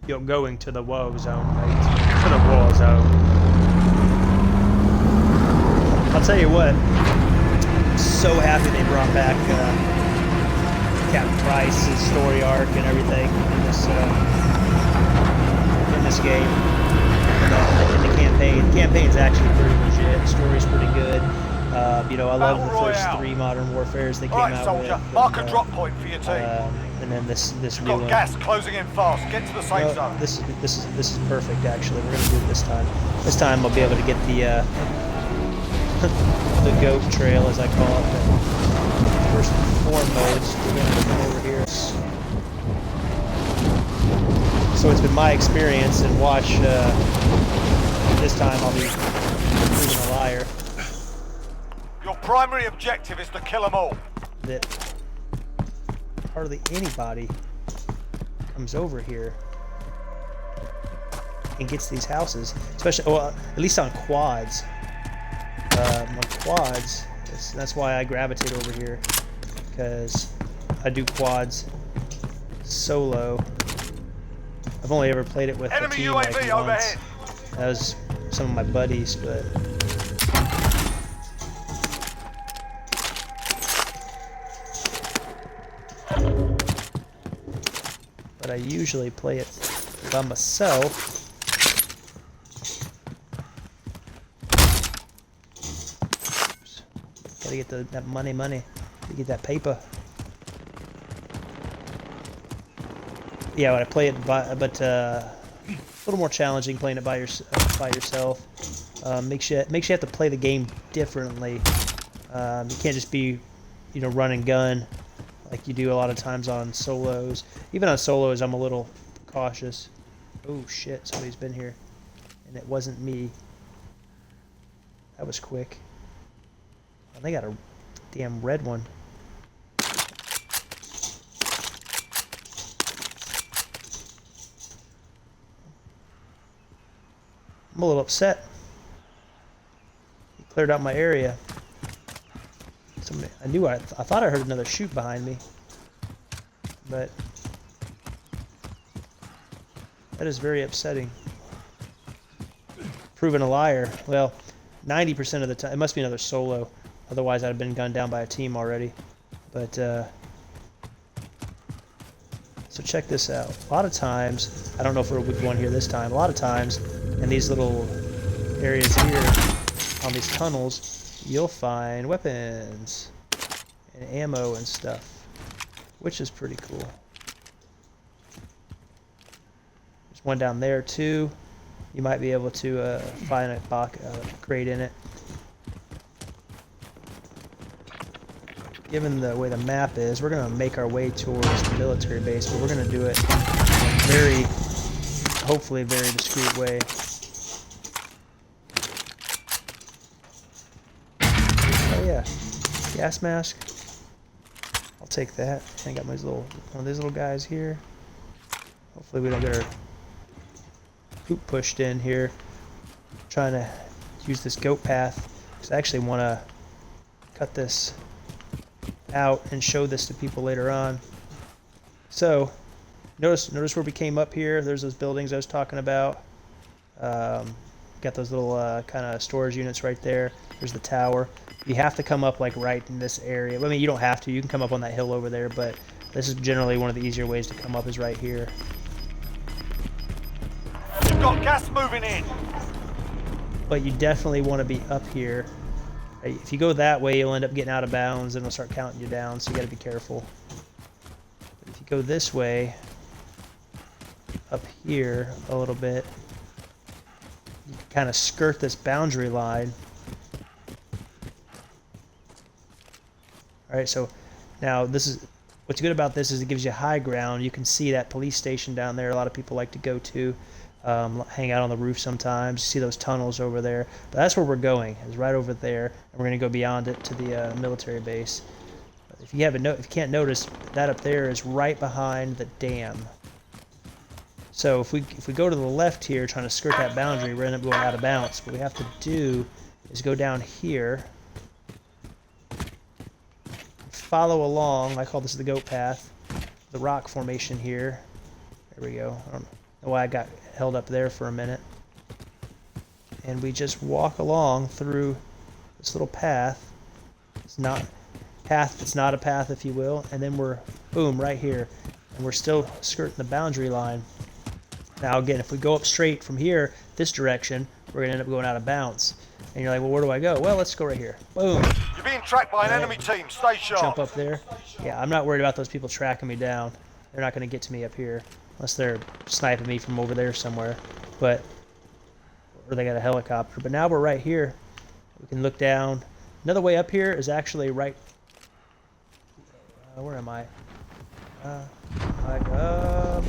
You're going to the war zone, mate. To the war zone. I'll tell you what. I'm so happy they brought back Captain Price's story arc and everything in this game. In the campaign. The campaign's actually pretty legit. The story's pretty good. You know, I love the first 3 Modern Warfares they came out soldier. with. Mark a drop point for your team. And then this new Got one. gas closing in fast. Get to the safe zone. This is perfect. Actually, we're gonna do it this time. This time I'll be able to get the the goat trail, as I call it. But first and foremost, we're gonna come over here. So it's been my experience, and watch. This time I'll be proving a liar. Your primary objective is to kill them all. That hardly anybody comes over here and gets these houses, especially, well, at least on quads. On quads, that's why I gravitate over here, because I do quads solo. I've only ever played it with a Enemy team UAV like once. overhead. That was some of my buddies, but I usually play it by myself. Gotta get that money. Gotta get that paper. Yeah, when I play it but a little more challenging playing it by yourself. Makes you have to play the game differently. You can't just be, you know, run and gun like you do a lot of times on solos. Even on solos, I'm a little cautious. Oh shit, somebody's been here. And it wasn't me. That was quick. Oh, they got a damn red one. I'm a little upset. He cleared out my area. I thought I heard another shoot behind me, but that is very upsetting. Proven a liar. Well, 90% of the time, it must be another solo. Otherwise, I'd have been gunned down by a team already. But so check this out. A lot of times, I don't know if we're with one here this time. A lot of times, in these little areas here, on these tunnels, you'll find weapons and ammo and stuff, which is pretty cool. There's one down there too. You might be able to find a crate in it. Given the way the map is, we're going to make our way towards the military base, but we're going to do it in a hopefully very discreet way. Oh yeah, gas mask. I'll take that. I got one of these little guys here. Hopefully we don't get our poop pushed in here. I'm trying to use this goat path because I actually want to cut this out and show this to people later on. So notice where we came up here. There's those buildings I was talking about. Got those little kind of storage units right there. There's the tower. You have to come up like right in this area. I mean, you don't have to. You can come up on that hill over there, but this is generally one of the easier ways to come up is right here. You've got gas moving in. But you definitely want to be up here. If you go that way, you'll end up getting out of bounds and it'll start counting you down, so you got to be careful. But if you go this way, up here a little bit, you can kind of skirt this boundary line. Alright, so now this is what's good about this is it gives you high ground. You can see that police station down there. A lot of people like to go to, hang out on the roof sometimes. You see those tunnels over there. But that's where we're going, is right over there, and we're going to go beyond it to the military base. If you can't notice, that up there is right behind the dam. So if we go to the left here, trying to skirt that boundary, we're going to end up going out of bounds. What we have to do is go down here, follow along. I call this the goat path, the rock formation here. There we go. why I got held up there for a minute. And we just walk along through this little path. It's not a path, if you will. And then we're, boom, right here. And we're still skirting the boundary line. Now again, if we go up straight from here, this direction, we're going to end up going out of bounds. And you're like, well, where do I go? Well, let's go right here. Boom. You're being tracked by an enemy team. Stay sharp. Jump up there. Yeah, I'm not worried about those people tracking me down. They're not going to get to me up here. Unless they're sniping me from over there somewhere. Or they got a helicopter. But now we're right here. We can look down. Another way up here is actually right... where am I?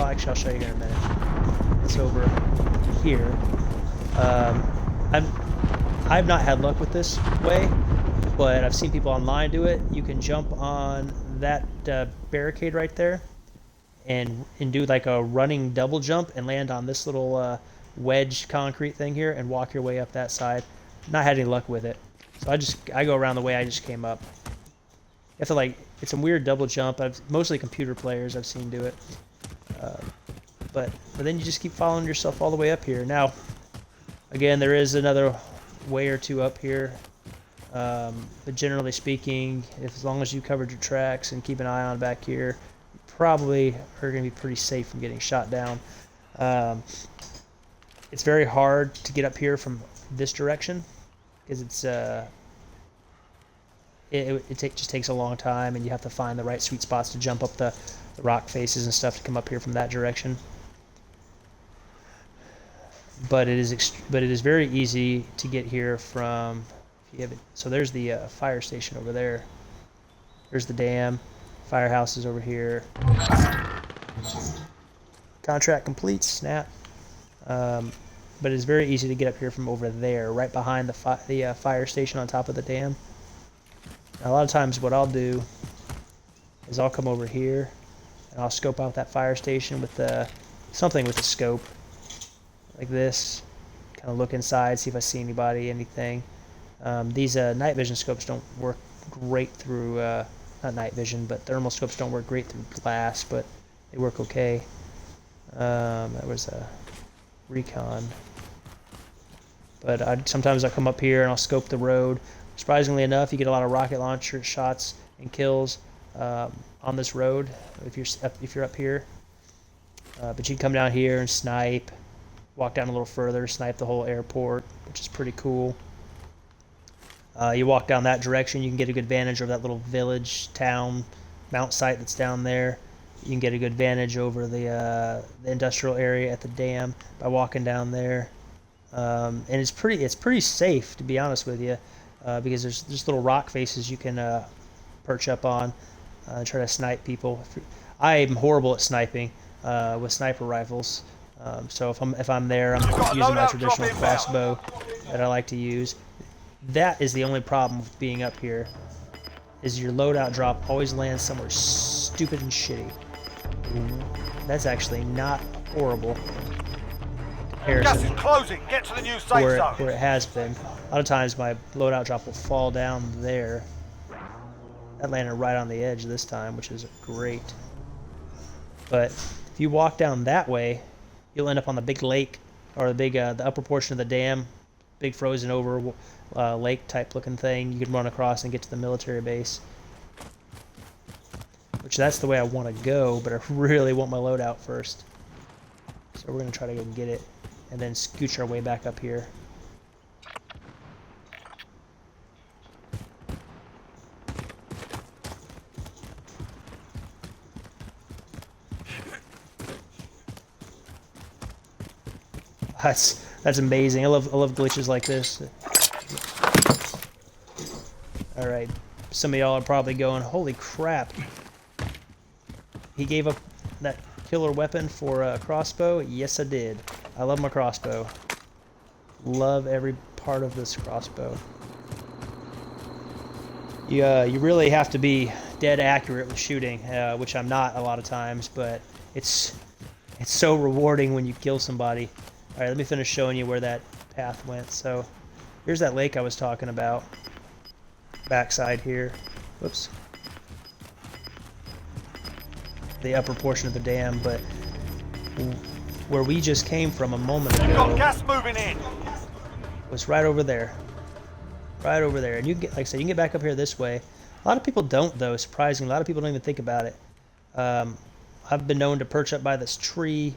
Actually, I'll show you here in a minute. It's over here. I've not had luck with this way, but I've seen people online do it. You can jump on that barricade right there and do like a running double jump and land on this little wedge concrete thing here and walk your way up that side. Not had any luck with it. So I go around the way I just came up. You have to it's a weird double jump. Mostly computer players I've seen do it. But then you just keep following yourself all the way up here. Now, again, there is another way or two up here. But generally speaking, as long as you covered your tracks and keep an eye on back here, you probably are going to be pretty safe from getting shot down. It's very hard to get up here from this direction because it just takes a long time, and you have to find the right sweet spots to jump up the rock faces and stuff to come up here from that direction. But it is very easy to get here from. If you have it, so there's the fire station over there. There's the dam. Firehouse is over here. Contract complete. Snap. But it's very easy to get up here from over there, right behind the fire station on top of the dam. Now, a lot of times what I'll do is I'll come over here and I'll scope out that fire station with something with a scope like this. Kind of look inside, see if I see anybody, anything. These night vision scopes don't work great through, not night vision, but thermal scopes don't work great through glass, but they work okay. That was a recon. But sometimes I'll come up here and I'll scope the road. Surprisingly enough, you get a lot of rocket launcher shots and kills on this road if you're up here. But you can come down here and snipe, walk down a little further, snipe the whole airport, which is pretty cool. You walk down that direction, you can get a good vantage over that little village, town, mount site that's down there. You can get a good vantage over the industrial area at the dam by walking down there. And it's pretty safe, to be honest with you, because there's just little rock faces you can perch up on and try to snipe people. I'm horrible at sniping with sniper rifles, so if I'm there, I'm using my traditional crossbow that I like to use. That is the only problem with being up here, is your loadout drop always lands somewhere stupid and shitty. That's actually not horrible. Gas is closing. Get to the new safe zone. Where it has been. A lot of times my loadout drop will fall down there. That landed right on the edge this time, which is great. But if you walk down that way, you'll end up on the big lake, or the upper portion of the dam, big frozen over lake type looking thing. You can run across and get to the military base. Which that's the way I want to go, but I really want my loadout first. So we're going to try to go and get it, and then scooch our way back up here. That's amazing. I love glitches like this. All right, some of y'all are probably going, "Holy crap! He gave up that killer weapon for a crossbow." Yes, I did. I love my crossbow. Love every part of this crossbow. You really have to be dead accurate with shooting, which I'm not a lot of times, but it's so rewarding when you kill somebody. All right, let me finish showing you where that path went. So here's that lake I was talking about. Backside here. Whoops. The upper portion of the dam, but where we just came from a moment You've got ago gas moving in. was right over there. Right over there. And you can get, like I said, you can get back up here this way. A lot of people don't, though, surprisingly. A lot of people don't even think about it. I've been known to perch up by this tree,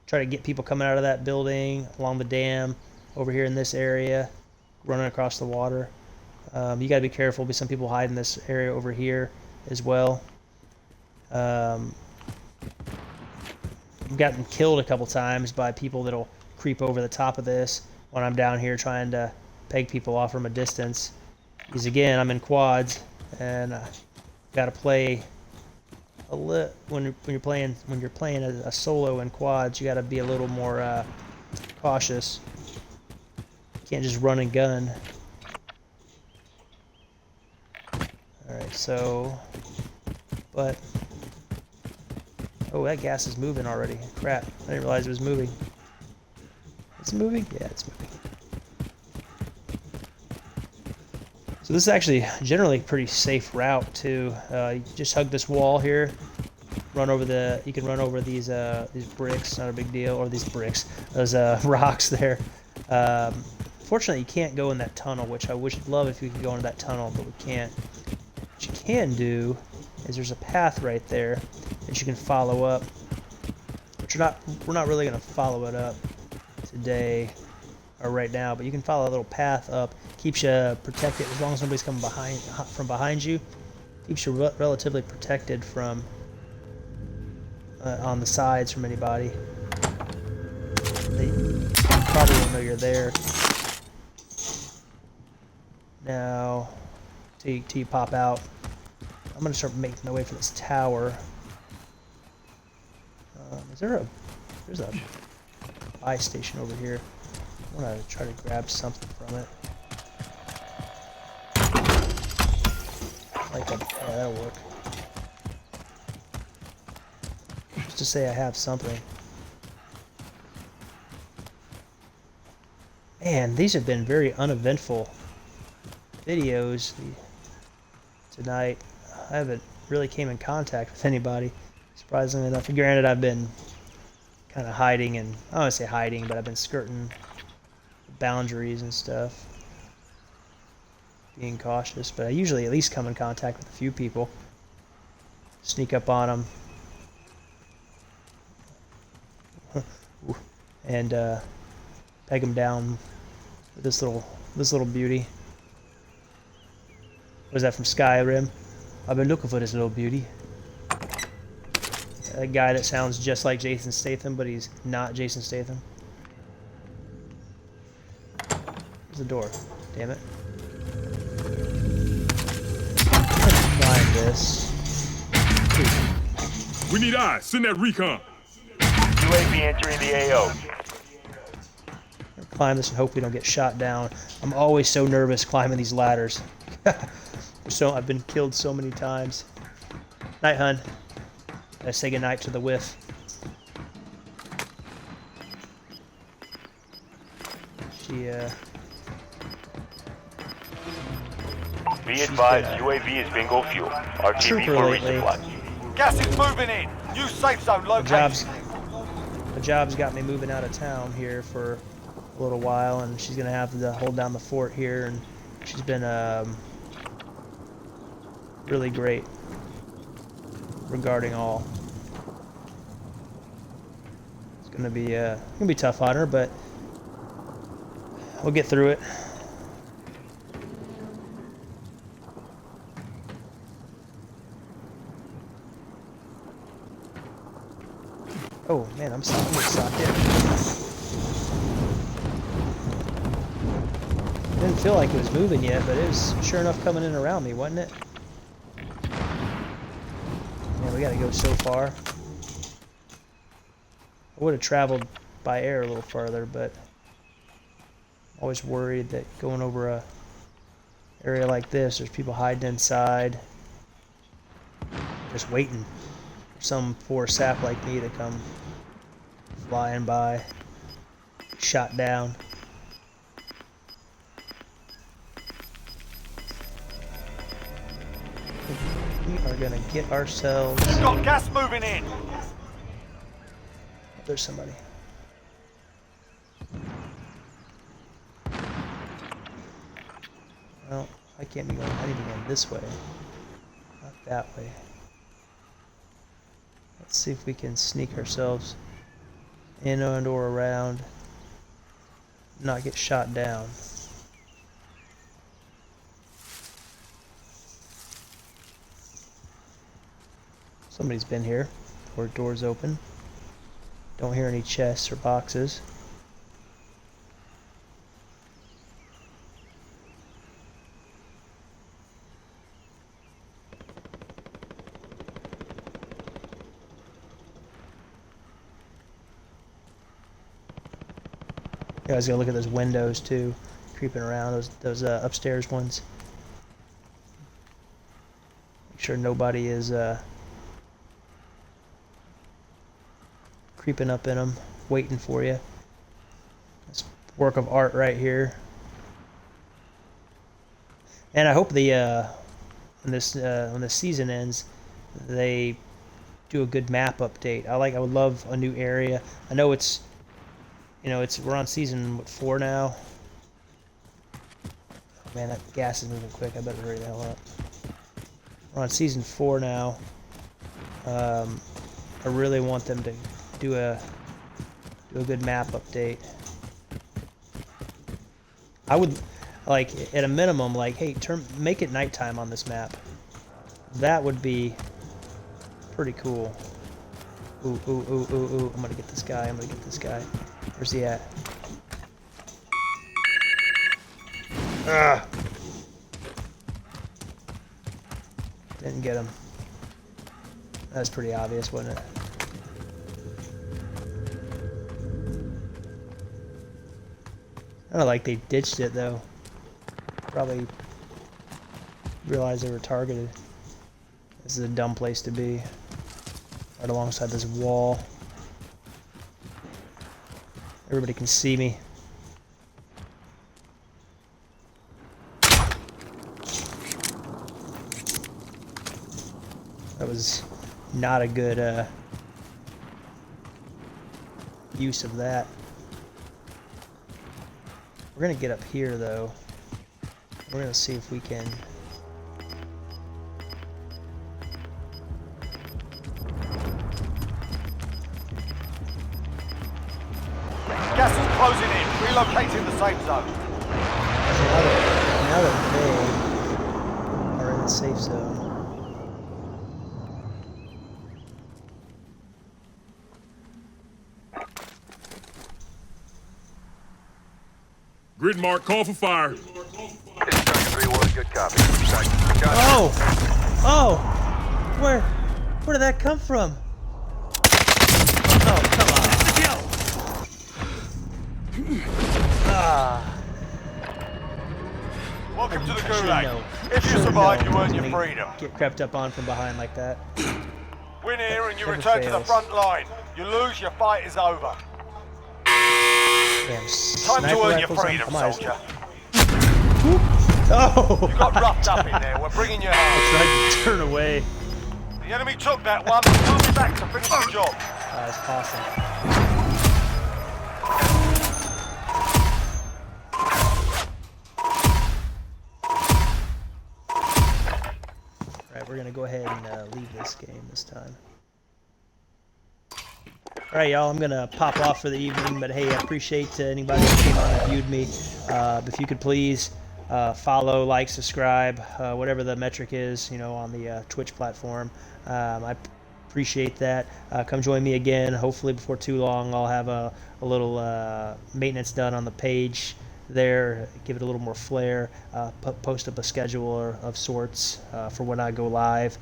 try to get people coming out of that building, along the dam, over here in this area, running across the water. You got to be careful because some people hide in this area over here as well. I've gotten killed a couple times by people that'll creep over the top of this when I'm down here trying to peg people off from a distance. Because again, I'm in quads, and got to play a when you're playing a solo in quads. You got to be a little more cautious. You can't just run and gun. All right, so, but oh, that gas is moving already. Crap, I didn't realize it was moving. It's moving? Yeah, it's moving. So this is actually generally a pretty safe route too. You just hug this wall here, run over you can run over these bricks, not a big deal, or these bricks, those rocks there. Fortunately, you can't go in that tunnel, which I love if you could go into that tunnel, but we can't. What you can do is there's a path right there that you can follow up. But we're not really gonna follow it up today or right now, but you can follow a little path up. Keeps you protected as long as nobody's coming from behind you. Keeps you relatively protected from on the sides from anybody. They probably won't know you're there. Now, till you pop out, I'm gonna start making my way for this tower. There's a buy station over here. I want to try to grab something from it. Yeah, that'll work. Just to say I have something. Man, these have been very uneventful videos tonight. I haven't really came in contact with anybody, surprisingly enough. Granted, I've been kind of hiding, and I don't want to say hiding, but I've been skirting boundaries and stuff, being cautious, but I usually at least come in contact with a few people, sneak up on them and peg them down with this little beauty. Was that from Skyrim? I've been looking for this little beauty. A guy that sounds just like Jason Statham, but he's not Jason Statham. The door. Damn it. Find this. We need eyes. Send that recon. UAV entering the AO. Climb this and hope we don't get shot down. I'm always so nervous climbing these ladders. I've been killed so many times. Night, hun. I say goodnight to the whiff. She Be advised, UAV is bingo fuel. RTV for resupply. Gas is moving in. New safe zone located. The job's got me moving out of town here for a little while, and she's gonna have to hold down the fort here, and she's been really great regarding all. It's gonna be tough on her, but we'll get through it. Oh man, I'm sucked in. Didn't feel like it was moving yet, but it was sure enough coming in around me, wasn't it? Man, we gotta go so far. I would have traveled by air a little further, but I'm always worried that going over a area like this, there's people hiding inside, just waiting for some poor sap like me to come flying by, shot down. We are gonna get ourselves. We've got gas moving in. there's somebody. Well, I can't be going. I need to be going this way, not that way. Let's see if we can sneak ourselves in and or around, not get shot down. Somebody's been here, or doors open. Don't hear any chests or boxes. Yeah, I was gonna look at those windows too, creeping around, those upstairs ones. Make sure nobody is creeping up in them, waiting for you. This work of art right here. And I hope when the season ends, they do a good map update. I would love a new area. I know it's, we're on season 4 now. Oh man, that gas is moving quick. I better hurry the hell up. We're on season 4 now. I really want them to do a good map update. I would like, at a minimum, like, hey, make it nighttime on this map. That would be pretty cool. Ooh, ooh, ooh, ooh, ooh. I'm gonna get this guy. Where's he at? Ah! Didn't get him. That was pretty obvious, wasn't it? I don't like they ditched it though. Probably realized they were targeted. This is a dumb place to be. Right alongside this wall. Everybody can see me. That was not a good use of that. We're gonna get up here though. We're gonna see if we can. Gas is closing in. Relocating the safe zone. Now that they are in the safe zone. Grid mark, call for fire. Good copy. Oh! Oh! Where did that come from? Oh, come on. Ah. Welcome to the I should've Gulag. known. If you Should've survive, you known earn to your make- freedom. Get crept up on from behind like that. Win here and you Never return to the fails. front line. You lose, your fight is over. Damn, Time sniper to earn your rifles on- freedom, come on. soldier. Oh! You got roughed up in there. We're bringing you home. Tried to turn away. The enemy took that one. Come back to finish the job. That's awesome. Alright, we're gonna go ahead and leave this game this time. Alright, y'all, I'm gonna pop off for the evening, but hey, I appreciate anybody who came on and viewed me. If you could please follow, like, subscribe, whatever the metric is, on the Twitch platform. I appreciate that. Come join me again. Hopefully before too long I'll have a little maintenance done on the page there, give it a little more flair, post up a schedule of sorts for when I go live.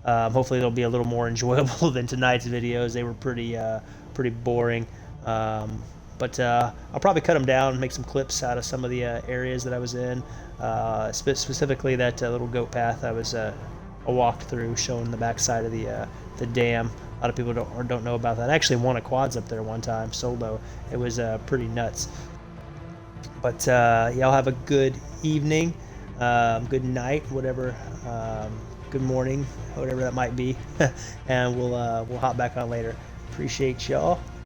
Hopefully they'll be a little more enjoyable than tonight's videos. They were pretty boring. But I'll probably cut them down and make some clips out of some of the areas that I was in. Specifically that little goat path I walked through, showing the backside of the dam. A lot of people don't know about that. I actually won a quads up there one time, solo. It was pretty nuts. But y'all have a good evening, good night, whatever, good morning, whatever that might be, and we'll hop back on later. Appreciate y'all.